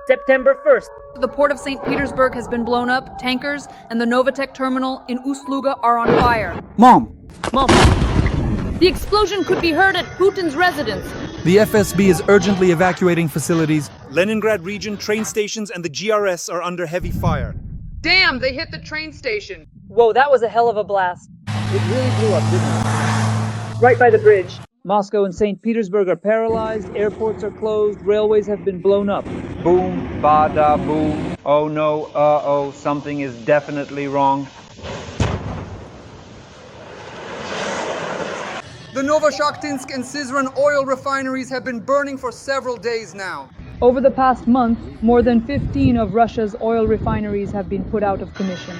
September 1st. The port of St. Petersburg has been blown up, tankers and the Novatek terminal in Ust-Luga are on fire. Mom! The explosion could be heard at Putin's residence. The FSB is urgently evacuating facilities. Leningrad region train stations and the GRS are under heavy fire. Damn, they hit the train station. Whoa, that was a hell of a blast. It really blew up, didn't it? Right by the bridge. Moscow and St. Petersburg are paralyzed, airports are closed, railways have been blown up. Boom, bada, boom. Oh no, uh-oh, something is definitely wrong. The Novoshaktinsk and Sizran oil refineries have been burning for several days now. Over the past month, more than 15 of Russia's oil refineries have been put out of commission.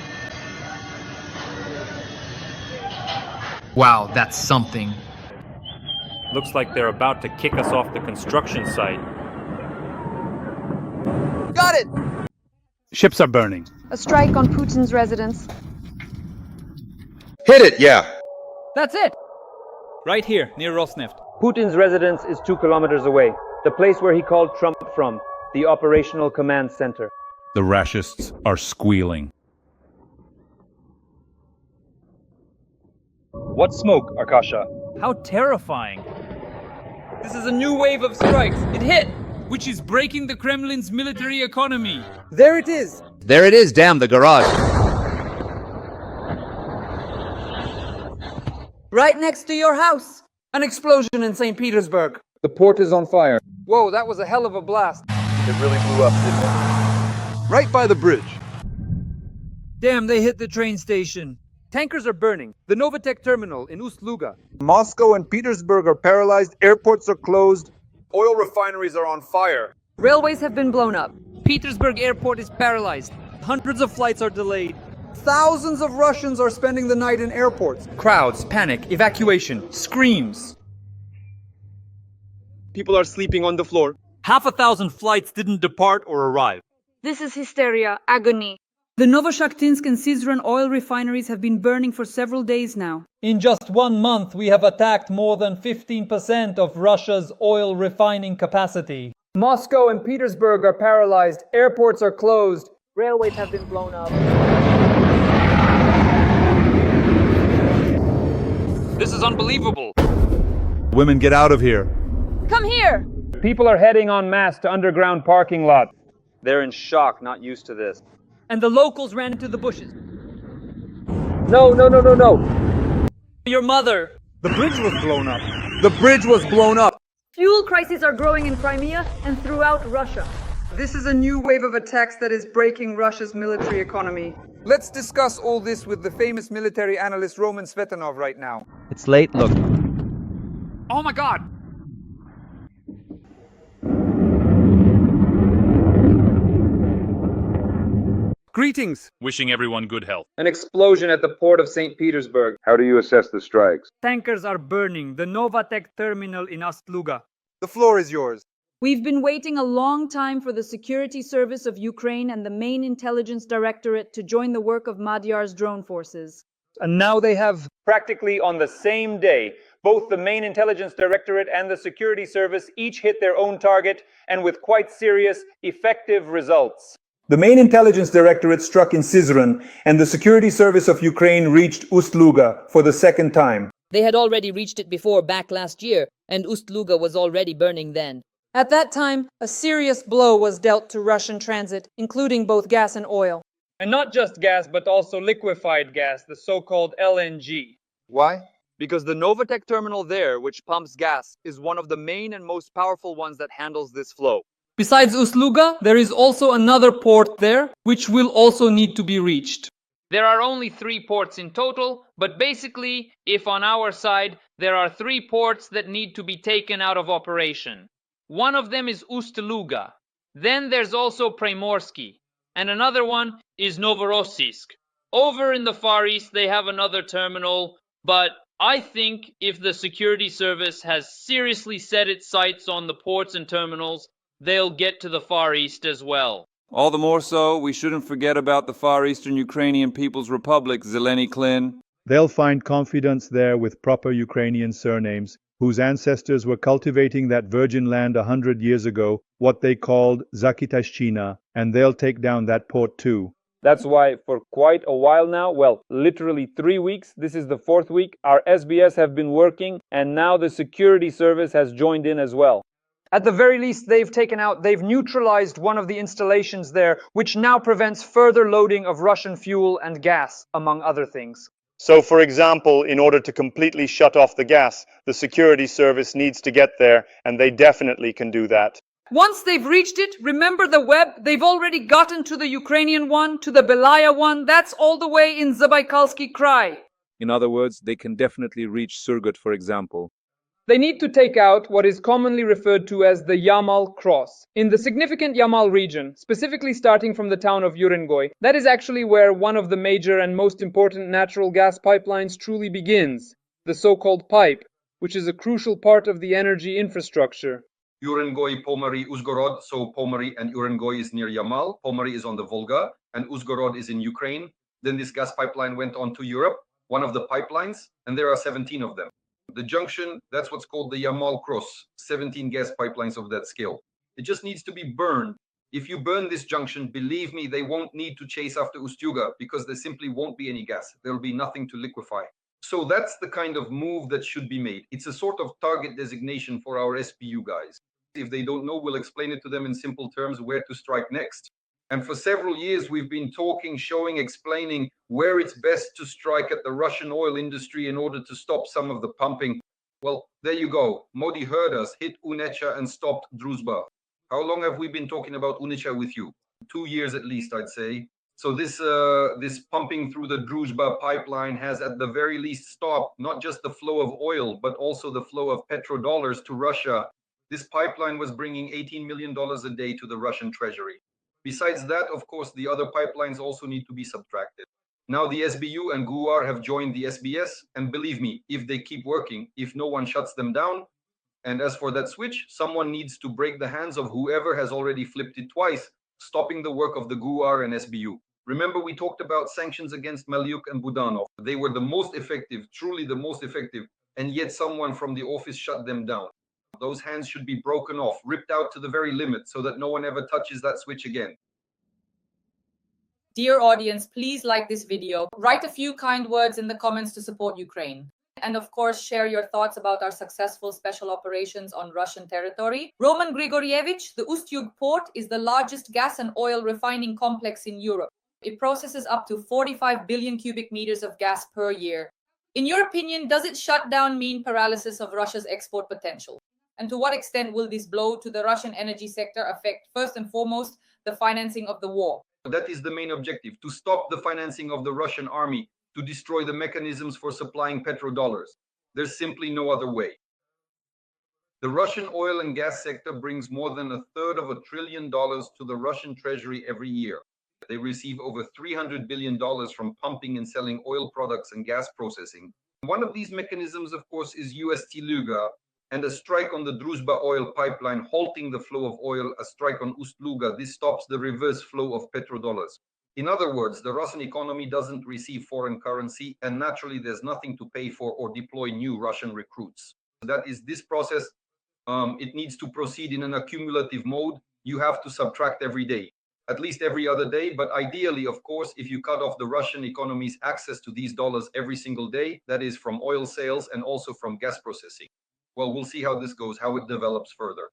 Wow, that's something. Looks like they're about to kick us off the construction site. Got it! Ships are burning. A strike on Putin's residence. Hit it, yeah. That's it! Right here, near Rosneft. Putin's residence is 2 kilometers away. The place where he called Trump from, the operational command center. The rachists are squealing. What smoke, Arkasha? How terrifying. This is a new wave of strikes. It hit, which is breaking the Kremlin's military economy. There it is. There it is, damn, the garage. Right next to your house. An explosion in St. Petersburg. The port is on fire. Whoa, that was a hell of a blast. It really blew up, didn't it? Right by the bridge. Damn, they hit the train station. Tankers are burning. The Novatek terminal in Ust-Luga. Moscow and Petersburg are paralyzed, airports are closed, oil refineries are on fire. Railways have been blown up. Petersburg airport is paralyzed. Hundreds of flights are delayed. Thousands of Russians are spending the night in airports. Crowds, panic, evacuation, screams. People are sleeping on the floor. 1,000 flights didn't depart or arrive. This is hysteria, agony. The Novoshaktinsk and Sizran oil refineries have been burning for several days now. In just 1 month, we have attacked more than 15% of Russia's oil refining capacity. Moscow and Petersburg are paralyzed. Airports are closed. Railways have been blown up. This is unbelievable. Women, get out of here. Come here! People are heading en masse to underground parking lots. They're in shock, not used to this. And the locals ran into the bushes. No. Your mother! The bridge was blown up. The bridge was blown up. Fuel crises are growing in Crimea and throughout Russia. This is a new wave of attacks that is breaking Russia's military economy. Let's discuss all this with the famous military analyst Roman Svetanov right now. It's late, look. Oh my god! Greetings. Wishing everyone good health. An explosion at the port of St. Petersburg. How do you assess the strikes? Tankers are burning. The Novatek terminal in Ust-Luga. The floor is yours. We've been waiting a long time for the Security Service of Ukraine and the main intelligence directorate to join the work of Magyar's drone forces. And now they have, practically on the same day, both the main intelligence directorate and the security service each hit their own target, and with quite serious, effective results. The main intelligence directorate struck in Sizran, and the security service of Ukraine reached Ust-Luga for the second time. They had already reached it before back last year, and Ust-Luga was already burning then. At that time, a serious blow was dealt to Russian transit, including both gas and oil. And not just gas, but also liquefied gas, the so-called LNG. Why? Because the Novatek terminal there, which pumps gas, is one of the main and most powerful ones that handles this flow. Besides Ust-Luga, there is also another port there, which will also need to be reached. There are only 3 ports in total, but basically, if on our side, there are 3 ports that need to be taken out of operation. One of them is Ust-Luga. Then there's also Primorsky. And another one is Novorossiysk. Over in the Far East, they have another terminal, but I think if the security service has seriously set its sights on the ports and terminals, they'll get to the Far East as well. All the more so, we shouldn't forget about the Far Eastern Ukrainian People's Republic, Zeleny Klin. They'll find confidence there with proper Ukrainian surnames, whose ancestors were cultivating that virgin land 100 years ago, what they called Zakitashchina, and they'll take down that port too. That's why for quite a while now, well, literally 3 weeks, this is the 4th week, our SBS have been working, and now the security service has joined in as well. At the very least, they've neutralized one of the installations there, which now prevents further loading of Russian fuel and gas, among other things. So, for example, in order to completely shut off the gas, the security service needs to get there, and they definitely can do that. Once they've reached it, remember the web? They've already gotten to the Ukrainian one, to the Belaya one. That's all the way in Zabaikalsky Krai. In other words, they can definitely reach Surgut, for example. They need to take out what is commonly referred to as the Yamal Cross. In the significant Yamal region, specifically starting from the town of Urengoy, that is actually where one of the major and most important natural gas pipelines truly begins, the so-called pipe, which is a crucial part of the energy infrastructure. Urengoy, Pomary, Uzhgorod. So Pomary and Urengoy is near Yamal. Pomary is on the Volga, and Uzhgorod is in Ukraine. Then this gas pipeline went on to Europe, one of the pipelines, and there are 17 of them. The junction, that's what's called the Yamal Cross, 17 gas pipelines of that scale. It just needs to be burned. If you burn this junction, believe me, they won't need to chase after Ust-Luga because there simply won't be any gas. There'll be nothing to liquefy. So that's the kind of move that should be made. It's a sort of target designation for our SBU guys. If they don't know, we'll explain it to them in simple terms where to strike next. And for several years, we've been talking, showing, explaining where it's best to strike at the Russian oil industry in order to stop some of the pumping. Well, there you go. Modi heard us, hit Unecha and stopped Druzhba. How long have we been talking about Unecha with you? 2 years at least, I'd say. So this pumping through the Druzhba pipeline has at the very least stopped not just the flow of oil, but also the flow of petrodollars to Russia. This pipeline was bringing $18 million a day to the Russian treasury. Besides that, of course, the other pipelines also need to be subtracted. Now the SBU and GUAR have joined the SBS, and believe me, if they keep working, if no one shuts them down, and as for that switch, someone needs to break the hands of whoever has already flipped it twice, stopping the work of the GUAR and SBU. Remember, we talked about sanctions against Malyuk and Budanov. They were the most effective, truly the most effective, and yet someone from the office shut them down. Those hands should be broken off, ripped out to the very limit, so that no one ever touches that switch again. Dear audience, please like this video. Write a few kind words in the comments to support Ukraine. And of course, share your thoughts about our successful special operations on Russian territory. Roman Grigorievich, the Ust-Luga port is the largest gas and oil refining complex in Europe. It processes up to 45 billion cubic meters of gas per year. In your opinion, does it shut down mean paralysis of Russia's export potential? And to what extent will this blow to the Russian energy sector affect, first and foremost, the financing of the war? That is the main objective, to stop the financing of the Russian army, to destroy the mechanisms for supplying petrodollars. There's simply no other way. The Russian oil and gas sector brings more than $1/3 of $1 trillion to the Russian treasury every year. They receive over $300 billion from pumping and selling oil products and gas processing. One of these mechanisms, of course, is Ust-Luga, and a strike on the Druzhba oil pipeline, halting the flow of oil, a strike on Ust-Luga. This stops the reverse flow of petrodollars. In other words, the Russian economy doesn't receive foreign currency, and naturally there's nothing to pay for or deploy new Russian recruits. That is this process. It needs to proceed in an accumulative mode. You have to subtract every day, at least every other day. But ideally, of course, if you cut off the Russian economy's access to these dollars every single day, that is from oil sales and also from gas processing. Well, we'll see how this goes, how it develops further.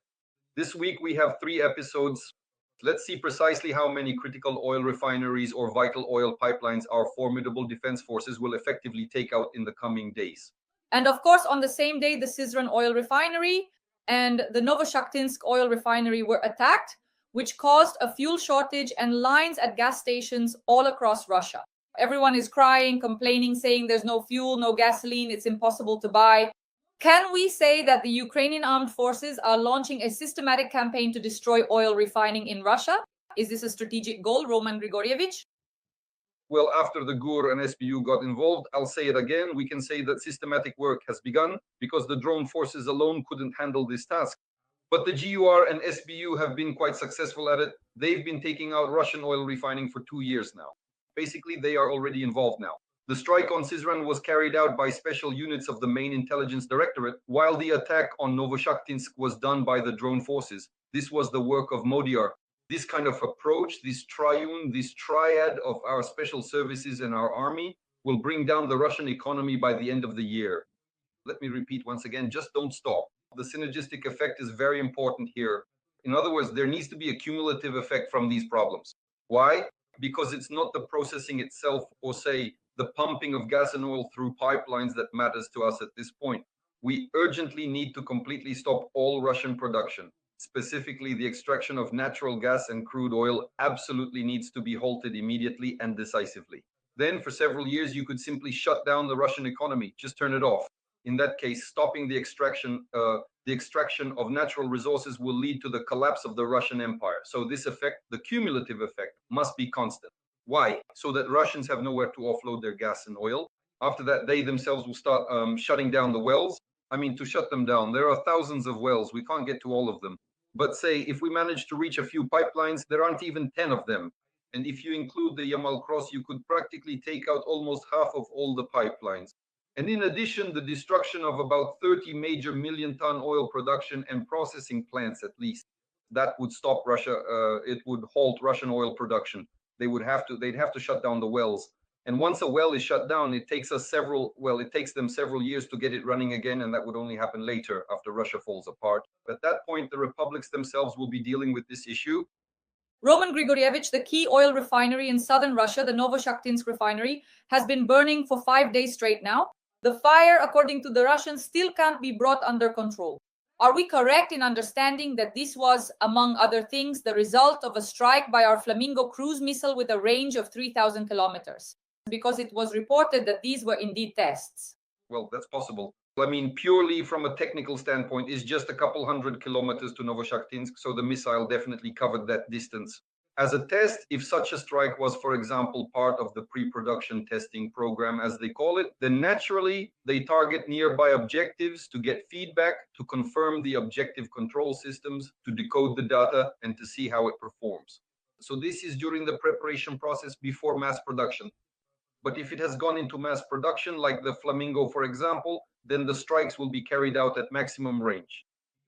This week we have 3 episodes. Let's see precisely how many critical oil refineries or vital oil pipelines our formidable defense forces will effectively take out in the coming days. And of course, on the same day, the Syzran oil refinery and the Novoshakhtinsk oil refinery were attacked, which caused a fuel shortage and lines at gas stations all across Russia. Everyone is crying, complaining, saying there's no fuel, no gasoline, it's impossible to buy. Can we say that the Ukrainian armed forces are launching a systematic campaign to destroy oil refining in Russia? Is this a strategic goal, Roman Grigorievich? Well, after the GUR and SBU got involved, I'll say it again, we can say that systematic work has begun because the drone forces alone couldn't handle this task. But the GUR and SBU have been quite successful at it. They've been taking out Russian oil refining for 2 years now. Basically, they are already involved now. The strike on Syzran was carried out by special units of the main intelligence directorate, while the attack on Novoshaktinsk was done by the drone forces. This was the work of Modiar. This kind of approach, this triune, this triad of our special services and our army will bring down the Russian economy by the end of the year. Let me repeat once again, just don't stop. The synergistic effect is very important here. In other words, there needs to be a cumulative effect from these problems. Why? Because it's not the processing itself or say the pumping of gas and oil through pipelines that matters to us at this point. We urgently need to completely stop all Russian production. Specifically, the extraction of natural gas and crude oil absolutely needs to be halted immediately and decisively. Then for several years, you could simply shut down the Russian economy, just turn it off. In that case, stopping the extraction of natural resources will lead to the collapse of the Russian Empire. So this effect, the cumulative effect, must be constant. Why? So that Russians have nowhere to offload their gas and oil. After that, they themselves will start shutting down the wells. I mean, to shut them down, there are thousands of wells. We can't get to all of them. But say, if we manage to reach a few pipelines, there aren't even 10 of them. And if you include the Yamal Cross, you could practically take out almost half of all the pipelines. And in addition, the destruction of about 30 major million-ton oil production and processing plants, at least, that would stop Russia. It would halt Russian oil production. They'd have to shut down the wells. And once a well is shut down, it takes them several years to get it running again, and that would only happen later after Russia falls apart. At that point, the republics themselves will be dealing with this issue. Roman Grigorievich, the key oil refinery in southern Russia, the Novoshaktinsk refinery, has been burning for 5 days straight now. The fire, according to the Russians, still can't be brought under control. Are we correct in understanding that this was, among other things, the result of a strike by our Flamingo cruise missile with a range of 3,000 kilometers? Because it was reported that these were indeed tests. Well, that's possible. I mean, purely from a technical standpoint, it's just a couple hundred kilometers to Novoshaktinsk, so the missile definitely covered that distance. As a test, if such a strike was, for example, part of the pre-production testing program, as they call it, then naturally they target nearby objectives to get feedback, to confirm the objective control systems, to decode the data, and to see how it performs. So this is during the preparation process before mass production. But if it has gone into mass production, like the Flamingo, for example, then the strikes will be carried out at maximum range.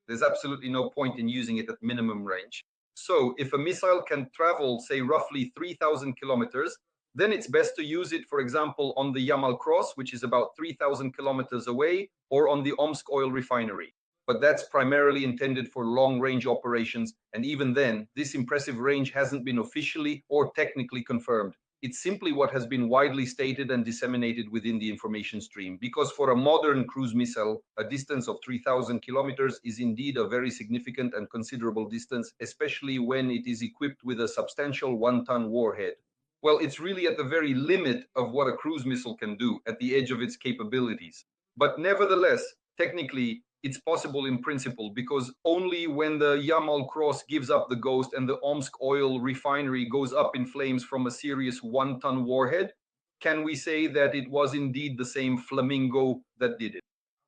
There's absolutely no point in using it at minimum range. So if a missile can travel, say, roughly 3,000 kilometers, then it's best to use it, for example, on the Yamal Cross, which is about 3,000 kilometers away, or on the Omsk oil refinery. But that's primarily intended for long-range operations. And even then, this impressive range hasn't been officially or technically confirmed. It's simply what has been widely stated and disseminated within the information stream, because for a modern cruise missile, a distance of 3,000 kilometers is indeed a very significant and considerable distance, especially when it is equipped with a substantial one-ton warhead. Well, it's really at the very limit of what a cruise missile can do, at the edge of its capabilities. But nevertheless, technically, it's possible in principle, because only when the Yamal Cross gives up the ghost and the Omsk oil refinery goes up in flames from a serious one-ton warhead, can we say that it was indeed the same Flamingo that did it.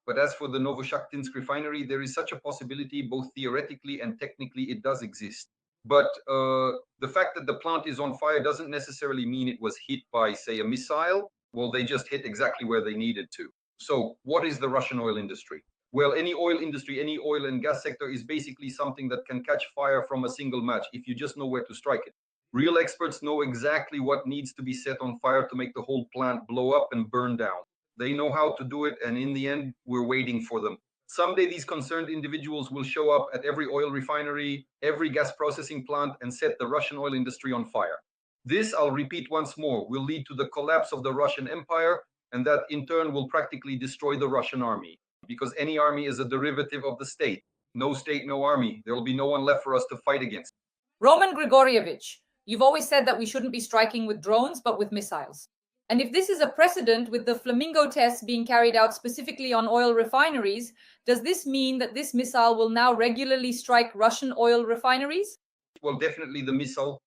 But as for the Novoshaktinsk refinery, there is such a possibility, both theoretically and technically it does exist. But the fact that the plant is on fire doesn't necessarily mean it was hit by, say, a missile. Well, they just hit exactly where they needed to. So what is the Russian oil industry? Well, any oil industry, any oil and gas sector is basically something that can catch fire from a single match if you just know where to strike it. Real experts know exactly what needs to be set on fire to make the whole plant blow up and burn down. They know how to do it, and in the end, we're waiting for them. Someday these concerned individuals will show up at every oil refinery, every gas processing plant, and set the Russian oil industry on fire. This, I'll repeat once more, will lead to the collapse of the Russian Empire, and that in turn will practically destroy the Russian army. Because any army is a derivative of the state. No state, no army. There will be no one left for us to fight against. Roman Grigorievich, you've always said that we shouldn't be striking with drones, but with missiles. And if this is a precedent with the Flamingo tests being carried out specifically on oil refineries, does this mean that this missile will now regularly strike Russian oil refineries? Well, definitely the missile.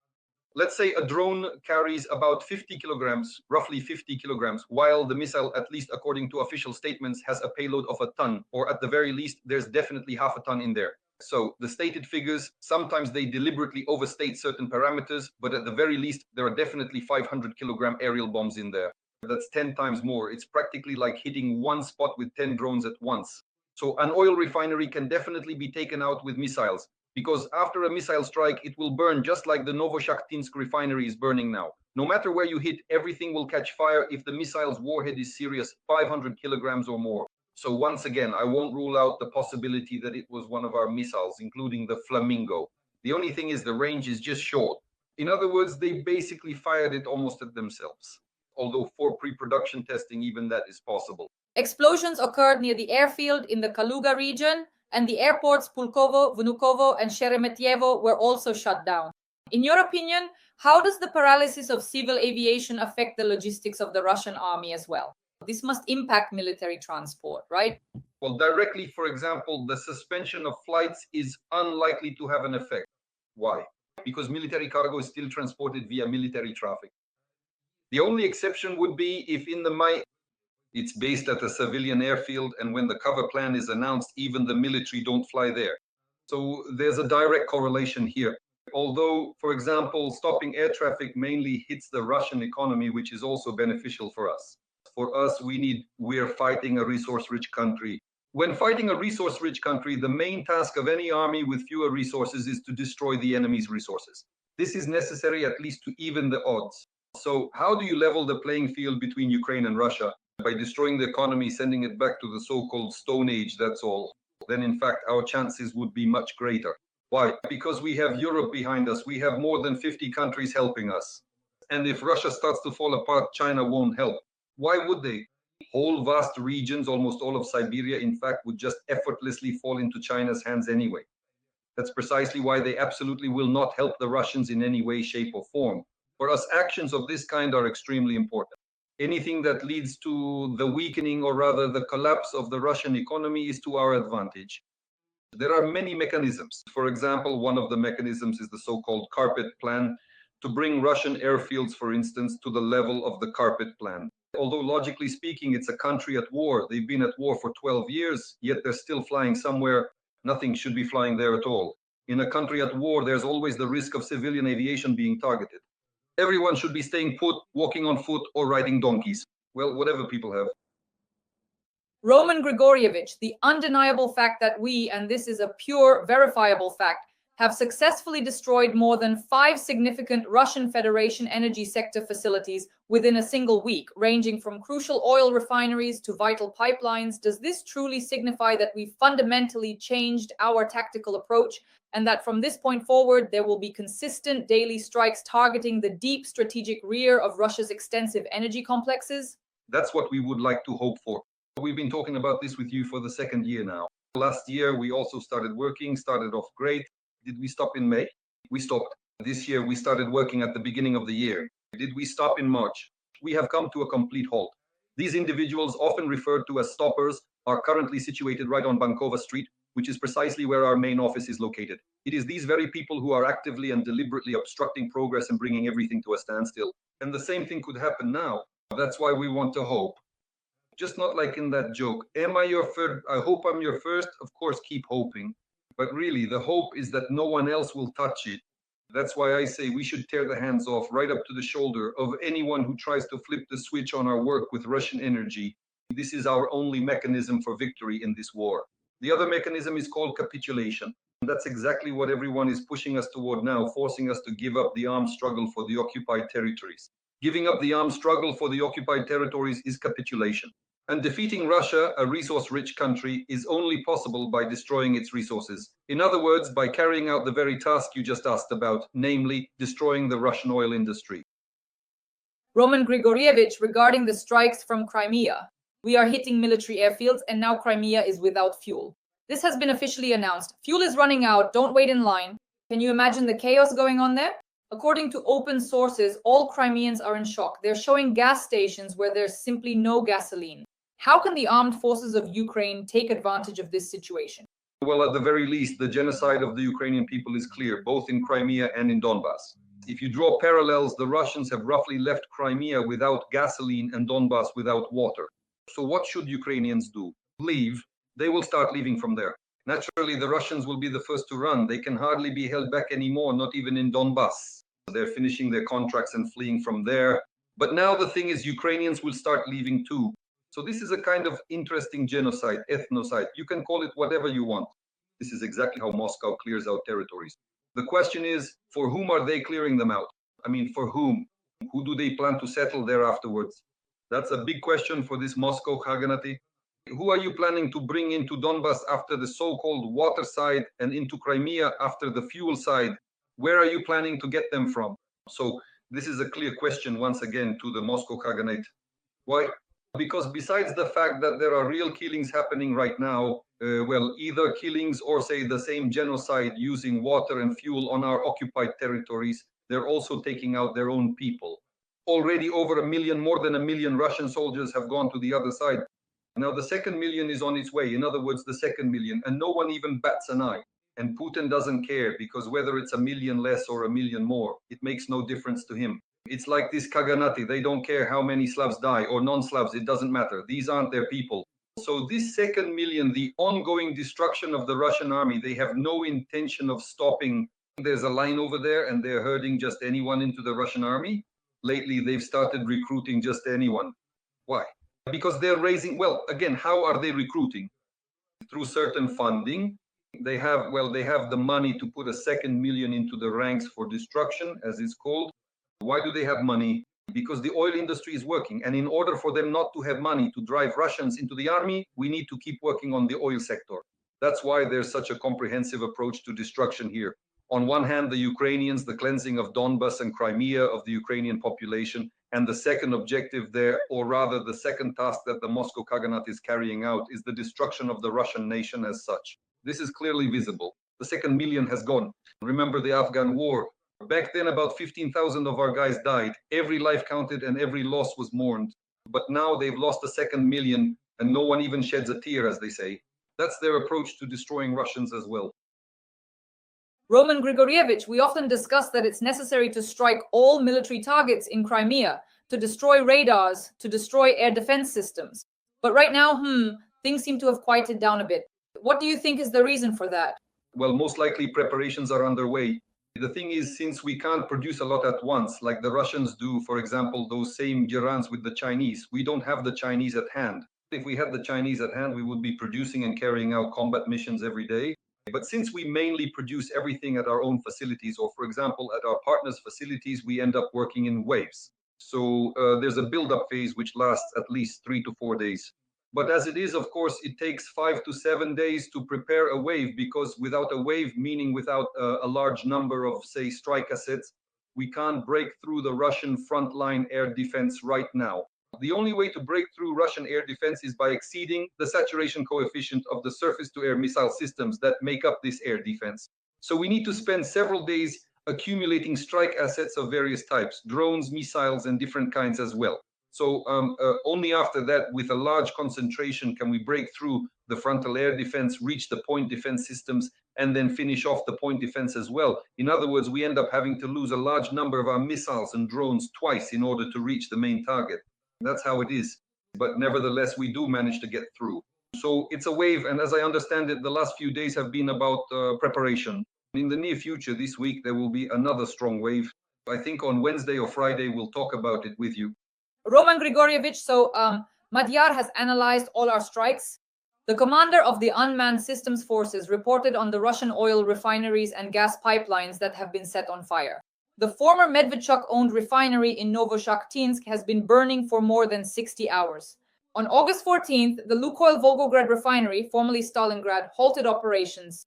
Let's say a drone carries about 50 kilograms, roughly 50 kilograms, while the missile, at least according to official statements, has a payload of a ton, or at the very least, there's definitely half a ton in there. So the stated figures, sometimes they deliberately overstate certain parameters, but at the very least, there are definitely 500 kilogram aerial bombs in there. That's 10 times more. It's practically like hitting one spot with 10 drones at once. So an oil refinery can definitely be taken out with missiles, because after a missile strike, it will burn just like the Novoshaktinsk refinery is burning now. No matter where you hit, everything will catch fire if the missile's warhead is serious, 500 kilograms or more. So once again, I won't rule out the possibility that it was one of our missiles, including the Flamingo. The only thing is the range is just short. In other words, they basically fired it almost at themselves. Although for pre-production testing, even that is possible. Explosions occurred near the airfield in the Kaluga region, and the airports Pulkovo, Vnukovo, and Sheremetyevo were also shut down. In your opinion, how does the paralysis of civil aviation affect the logistics of the Russian army as well? This must impact military transport, right? Well, directly, for example, the suspension of flights is unlikely to have an effect. Why? Because military cargo is still transported via military traffic. The only exception would be if in the it's based at a civilian airfield, and when the cover plan is announced, even the military don't fly there. So there's a direct correlation here. Although, for example, stopping air traffic mainly hits the Russian economy, which is also beneficial for us. For us, we're fighting a resource-rich country. When fighting a resource-rich country, the main task of any army with fewer resources is to destroy the enemy's resources. This is necessary at least to even the odds. So how do you level the playing field between Ukraine and Russia? By destroying the economy, sending it back to the so-called Stone Age, that's all. Then in fact, our chances would be much greater. Why? Because we have Europe behind us. We have more than 50 countries helping us. And if Russia starts to fall apart, China won't help. Why would they? Whole vast regions, almost all of Siberia, in fact, would just effortlessly fall into China's hands anyway. That's precisely why they absolutely will not help the Russians in any way, shape, or form. For us, actions of this kind are extremely important. Anything that leads to the weakening, or rather the collapse of the Russian economy, is to our advantage. There are many mechanisms. For example, one of the mechanisms is the so-called carpet plan, to bring Russian airfields, for instance, to the level of the carpet plan. Although logically speaking, it's a country at war. They've been at war for 12 years, yet they're still flying somewhere. Nothing should be flying there at all. In a country at war, there's always the risk of civilian aviation being targeted. Everyone should be staying put, walking on foot, or riding donkeys. Well, whatever people have. Roman Grigorievich, the undeniable fact that we, and this is a pure verifiable fact, have successfully destroyed more than 5 significant Russian Federation energy sector facilities within a single week, ranging from crucial oil refineries to vital pipelines. Does this truly signify that we fundamentally changed our tactical approach, and that from this point forward there will be consistent daily strikes targeting the deep strategic rear of Russia's extensive energy complexes? That's what we would like to hope for. We've been talking about this with you for the 2nd year now. Last year we also started off great. Did we stop in May? We stopped. This year we started working at the beginning of the year. Did we stop in March? We have come to a complete halt. These individuals, often referred to as stoppers, are currently situated right on Bankova Street, which is precisely where our main office is located. It is these very people who are actively and deliberately obstructing progress and bringing everything to a standstill. And the same thing could happen now. That's why we want to hope. Just not like in that joke. Am I your third? I hope I'm your first. Of course, keep hoping. But really, the hope is that no one else will touch it. That's why I say we should tear the hands off right up to the shoulder of anyone who tries to flip the switch on our work with Russian energy. This is our only mechanism for victory in this war. The other mechanism is called capitulation. And that's exactly what everyone is pushing us toward now, forcing us to give up the armed struggle for the occupied territories. Giving up the armed struggle for the occupied territories is capitulation. And defeating Russia, a resource-rich country, is only possible by destroying its resources. In other words, by carrying out the very task you just asked about, namely, destroying the Russian oil industry. Roman Grigorievich, regarding the strikes from Crimea. We are hitting military airfields, and now Crimea is without fuel. This has been officially announced. Fuel is running out, don't wait in line. Can you imagine the chaos going on there? According to open sources, all Crimeans are in shock. They're showing gas stations where there's simply no gasoline. How can the armed forces of Ukraine take advantage of this situation? Well, at the very least, the genocide of the Ukrainian people is clear, both in Crimea and in Donbass. If you draw parallels, the Russians have roughly left Crimea without gasoline and Donbass without water. So what should Ukrainians do? Leave. They will start leaving from there. Naturally, the Russians will be the first to run. They can hardly be held back anymore, not even in Donbass. They're finishing their contracts and fleeing from there. But now the thing is, Ukrainians will start leaving too. So this is a kind of interesting genocide, ethnocide. You can call it whatever you want. This is exactly how Moscow clears out territories. The question is, for whom are they clearing them out? I mean, for whom? Who do they plan to settle there afterwards? That's a big question for this Moscow Khaganate. Who are you planning to bring into Donbas after the so-called water side and into Crimea after the fuel side? Where are you planning to get them from? So this is a clear question once again to the Moscow Khaganate. Why? Because besides the fact that there are real killings happening right now, well, either killings or say the same genocide using water and fuel on our occupied territories, they're also taking out their own people. Already over 1 million, more than 1 million Russian soldiers have gone to the other side. Now the 2nd million is on its way. In other words, the 2nd million, and no one even bats an eye. And Putin doesn't care, because whether it's 1 million less or 1 million more, it makes no difference to him. It's like this Khaganate. They don't care how many Slavs die or non-Slavs. It doesn't matter. These aren't their people. So this 2nd million, the ongoing destruction of the Russian army, they have no intention of stopping. There's a line over there and they're herding just anyone into the Russian army. Lately, they've started recruiting just anyone. Why? Because they're raising, well, again, how are they recruiting? Through certain funding. They have the money to put a 2nd million into the ranks for destruction, as it's called. Why do they have money? Because the oil industry is working. And in order for them not to have money to drive Russians into the army, we need to keep working on the oil sector. That's why there's such a comprehensive approach to destruction here. On one hand, the Ukrainians, the cleansing of Donbas and Crimea of the Ukrainian population, and the second objective there, or rather the second task that the Moscow Khaganate is carrying out, is the destruction of the Russian nation as such. This is clearly visible. The 2nd million has gone. Remember the Afghan war. Back then, about 15,000 of our guys died. Every life counted and every loss was mourned. But now they've lost the 2nd million and no one even sheds a tear, as they say. That's their approach to destroying Russians as well. Roman Grigorievich, we often discuss that it's necessary to strike all military targets in Crimea, to destroy radars, to destroy air defense systems. But right now, things seem to have quieted down a bit. What do you think is the reason for that? Well, most likely preparations are underway. The thing is, since we can't produce a lot at once, like the Russians do, for example, those same Irans with the Chinese, we don't have the Chinese at hand. If we had the Chinese at hand, we would be producing and carrying out combat missions every day. But since we mainly produce everything at our own facilities, or for example, at our partners' facilities, we end up working in waves. So there's a build-up phase which lasts at least 3 to 4 days. But as it is, of course, it takes 5 to 7 days to prepare a wave, because without a wave, meaning without a large number of, say, strike assets, we can't break through the Russian frontline air defense right now. The only way to break through Russian air defense is by exceeding the saturation coefficient of the surface-to-air missile systems that make up this air defense. So we need to spend several days accumulating strike assets of various types, drones, missiles, and different kinds as well. So only after that, with a large concentration, can we break through the frontal air defense, reach the point defense systems, and then finish off the point defense as well. In other words, we end up having to lose a large number of our missiles and drones twice in order to reach the main target. That's how it is. But nevertheless, we do manage to get through. So it's a wave, and as I understand it, the last few days have been about preparation. In the near future, this week, there will be another strong wave. I think on Wednesday or Friday, we'll talk about it with you. Roman Grigorievich, so Madhyar has analyzed all our strikes. The commander of the unmanned systems forces reported on the Russian oil refineries and gas pipelines that have been set on fire. The former Medvedchuk-owned refinery in Novoshaktinsk has been burning for more than 60 hours. On August 14th, the Lukoil Volgograd refinery, formerly Stalingrad, halted operations.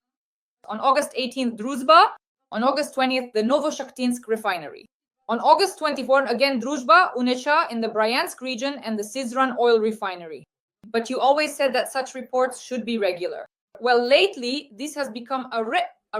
On August 18th, Druzhba. On August 20th, the Novoshaktinsk refinery. On August 24th, again Druzhba, Unecha in the Bryansk region, and the Syzran oil refinery. But you always said that such reports should be regular. Well, lately, this has become a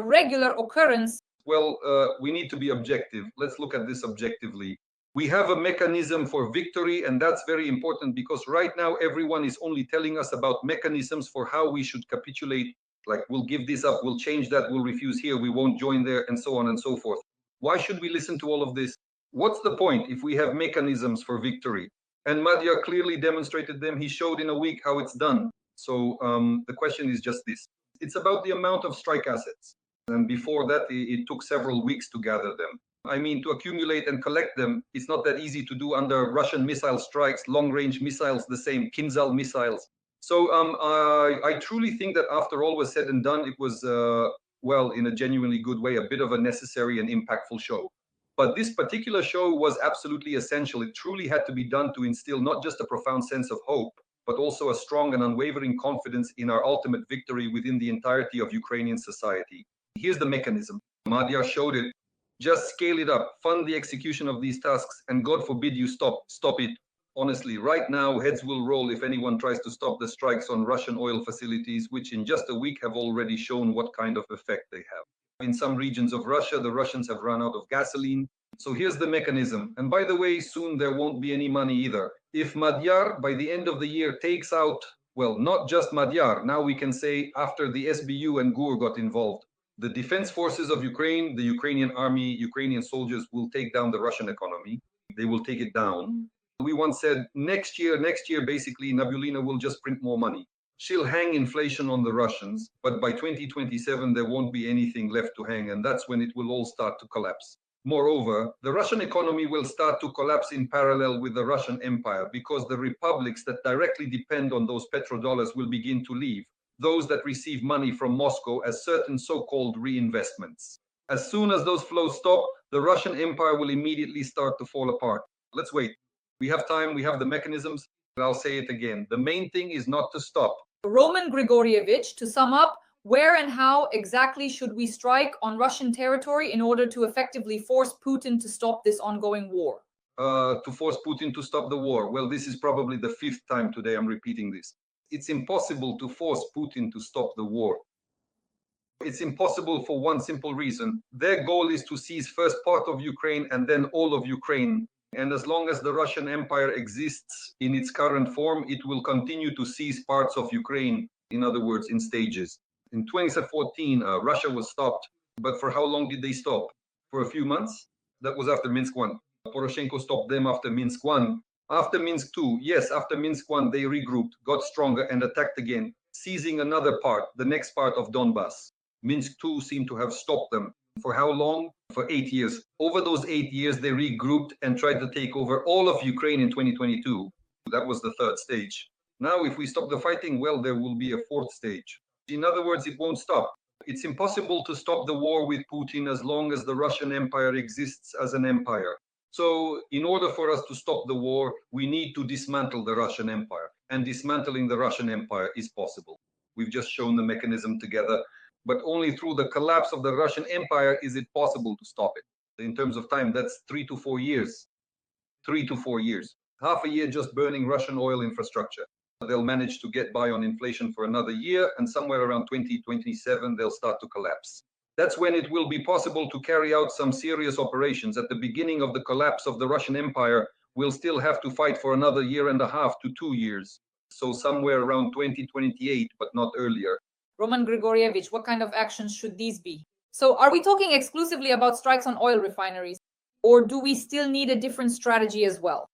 regular occurrence. Well, we need to be objective. Let's look at this objectively. We have a mechanism for victory, and that's very important, because right now everyone is only telling us about mechanisms for how we should capitulate. Like, we'll give this up, we'll change that, we'll refuse here, we won't join there, and so on and so forth. Why should we listen to all of this? What's the point if we have mechanisms for victory? And Madhyar clearly demonstrated them. He showed in a week how it's done. So the question is just this. It's about the amount of strike assets. And before that, it took several weeks to gather them. I mean, to accumulate and collect them, it's not that easy to do under Russian missile strikes, long-range missiles, the same Kinzhal missiles. So I truly think that after all was said and done, it was, well, in a genuinely good way, a bit of a necessary and impactful show. But this particular show was absolutely essential. It truly had to be done to instill not just a profound sense of hope, but also a strong and unwavering confidence in our ultimate victory within the entirety of Ukrainian society. Here's the mechanism. Madhyar showed it. Just scale it up, fund the execution of these tasks, and God forbid you stop it. Honestly, right now, heads will roll if anyone tries to stop the strikes on Russian oil facilities, which in just a week have already shown what kind of effect they have. In some regions of Russia, the Russians have run out of gasoline. So here's the mechanism. And by the way, soon there won't be any money either. If Madhyar, by the end of the year, takes out, well, not just Madhyar, now we can say after the SBU and GUR got involved, the defense forces of Ukraine, the Ukrainian army, Ukrainian soldiers will take down the Russian economy. They will take it down. We once said next year, basically, Nabulina will just print more money. She'll hang inflation on the Russians, but by 2027, there won't be anything left to hang, and that's when it will all start to collapse. Moreover, the Russian economy will start to collapse in parallel with the Russian Empire because the republics that directly depend on those petrodollars will begin to leave, those that receive money from Moscow as certain so-called reinvestments. As soon as those flows stop, the Russian Empire will immediately start to fall apart. Let's wait. We have time, we have the mechanisms, and I'll say it again. The main thing is not to stop. Roman Grigorievich, to sum up, where and how exactly should we strike on Russian territory in order to effectively force Putin to stop this ongoing war? To force Putin to stop the war. Well, this is probably the 5th time today I'm repeating this. It's impossible to force Putin to stop the war. It's impossible for one simple reason. Their goal is to seize first part of Ukraine and then all of Ukraine. And as long as the Russian Empire exists in its current form, it will continue to seize parts of Ukraine, in other words, in stages. In 2014, Russia was stopped. But for how long did they stop? For a few months? That was after Minsk 1. Poroshenko stopped them after Minsk 1. After Minsk 2, yes, after Minsk 1, they regrouped, got stronger, and attacked again, seizing another part, the next part of Donbass. Minsk 2 seemed to have stopped them. For how long? For 8 years. Over those 8 years, they regrouped and tried to take over all of Ukraine in 2022. That was the 3rd stage. Now, if we stop the fighting, well, there will be a 4th stage. In other words, it won't stop. It's impossible to stop the war with Putin as long as the Russian Empire exists as an empire. So, in order for us to stop the war, we need to dismantle the Russian Empire. And dismantling the Russian Empire is possible. We've just shown the mechanism together. But only through the collapse of the Russian Empire is it possible to stop it. In terms of time, that's 3 to 4 years. 3 to 4 years. Half a year just burning Russian oil infrastructure. They'll manage to get by on inflation for another year, and somewhere around 2027, they'll start to collapse. That's when it will be possible to carry out some serious operations. At the beginning of the collapse of the Russian Empire, we'll still have to fight for another year and a half to 2 years. So somewhere around 2028, but not earlier. Roman Grigorievich, what kind of actions should these be? So are we talking exclusively about strikes on oil refineries, or do we still need a different strategy as well?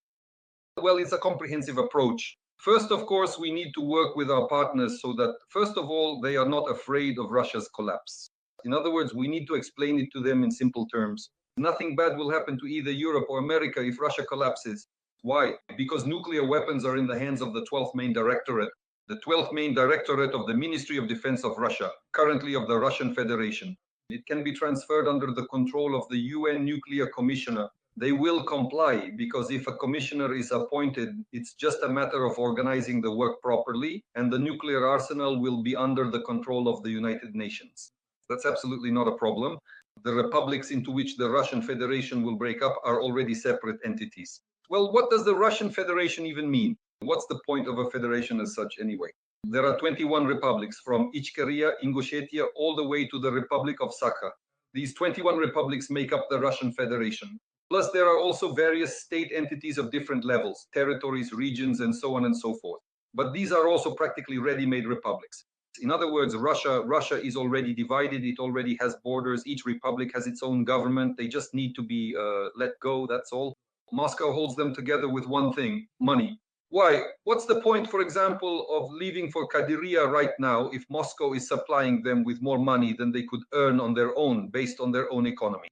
Well, it's a comprehensive approach. First, of course, we need to work with our partners so that, first of all, they are not afraid of Russia's collapse. In other words, we need to explain it to them in simple terms. Nothing bad will happen to either Europe or America if Russia collapses. Why? Because nuclear weapons are in the hands of the 12th Main Directorate. The 12th Main Directorate of the Ministry of Defense of Russia, currently of the Russian Federation. It can be transferred under the control of the UN Nuclear Commissioner. They will comply because if a commissioner is appointed, it's just a matter of organizing the work properly, and the nuclear arsenal will be under the control of the United Nations. That's absolutely not a problem. The republics into which the Russian Federation will break up are already separate entities. Well, what does the Russian Federation even mean? What's the point of a federation as such anyway? There are 21 republics from Ichkeria, Ingushetia, all the way to the Republic of Sakha. These 21 republics make up the Russian Federation. Plus, there are also various state entities of different levels, territories, regions, and so on and so forth. But these are also practically ready-made republics. In other words, Russia is already divided. It already has borders. Each republic has its own government. They just need to be let go, that's all. Moscow holds them together with one thing, money. Why? What's the point, for example, of leaving for Kadyria right now if Moscow is supplying them with more money than they could earn on their own, based on their own economy?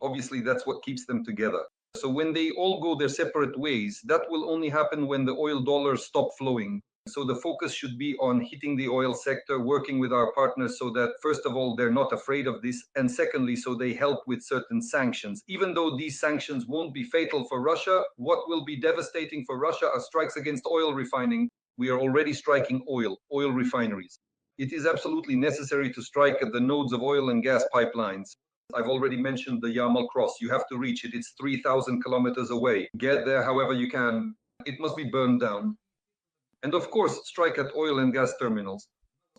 Obviously, that's what keeps them together. So when they all go their separate ways, that will only happen when the oil dollars stop flowing. So the focus should be on hitting the oil sector, working with our partners so that, first of all, they're not afraid of this, and secondly, so they help with certain sanctions. Even though these sanctions won't be fatal for Russia, what will be devastating for Russia are strikes against oil refining. We are already striking oil refineries. It is absolutely necessary to strike at the nodes of oil and gas pipelines. I've already mentioned the Yamal Cross. You have to reach it. It's 3,000 kilometers away. Get there however you can. It must be burned down. And of course, strike at oil and gas terminals.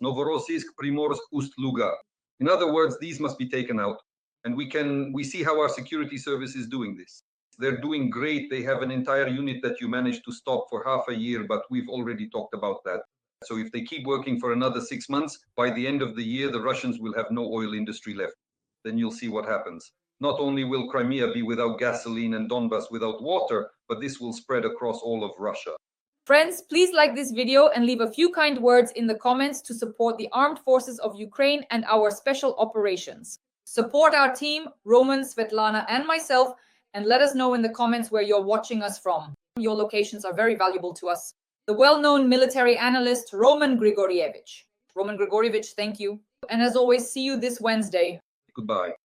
Novorossiysk, Primorsk, Ust-Luga. In other words, these must be taken out. And we see how our security service is doing this. They're doing great. They have an entire unit that you managed to stop for half a year, but we've already talked about that. So if they keep working for another 6 months, by the end of the year, the Russians will have no oil industry left. Then you'll see what happens. Not only will Crimea be without gasoline and Donbas without water, but this will spread across all of Russia. Friends, please like this video and leave a few kind words in the comments to support the armed forces of Ukraine and our special operations. Support our team, Roman, Svetlana, and myself, and let us know in the comments where you're watching us from. Your locations are very valuable to us. The well-known military analyst, Roman Grigorievich. Roman Grigorievich, thank you. And as always, see you this Wednesday. Goodbye.